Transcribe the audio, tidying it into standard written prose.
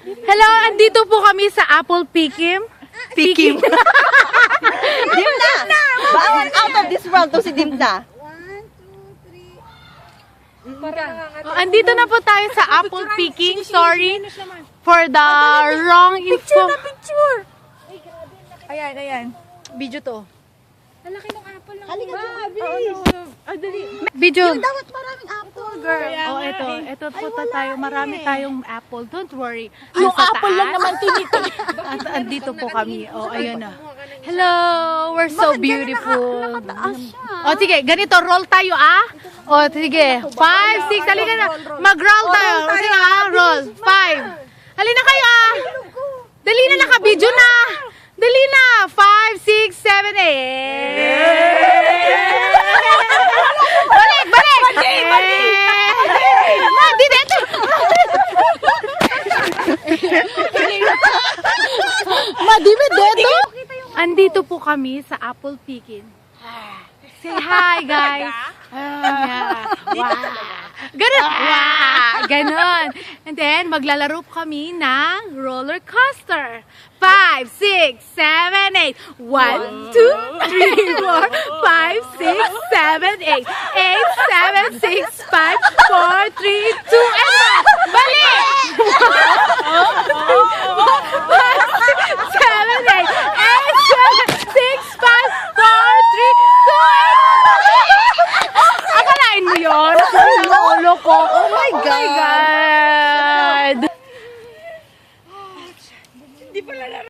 Hello, andito po kami sa Apple Pikim. Pikim. Dimna! Bawal out of this world to si Dimna. Andito na po tayo sa Apple Picking. Sorry for the wrong info. Picture! Ayan. Video to. Lalaki ng apple lang. Halika dyan. Video. Dapat maraming apple, girl. Oh, ito po tayo. Marami tayong apple. Don't worry. Yung Nasa apple lang taas. naman tinito. Andito po kami. Oh, ayun na. Hello, we're so beautiful. O sige, ganito, roll tayo O sige, 5, 6, halika na. Mag-roll tayo. Sige roll. 5. Halina kayo Dali na, naka-video na. Dali na. 5, 6, 7, 8. Balik! Dito. Madimi dito. Andito po kami sa Apple Picking. Say hi, guys. Ganon. And then, maglalaro po kami ng roller coaster. 5, 6, 7, 8. 1, 2, 3, 4, 5, 6, 7, 8. 8, 7, 6, 5, 4, 3, 2, and 1. Balik!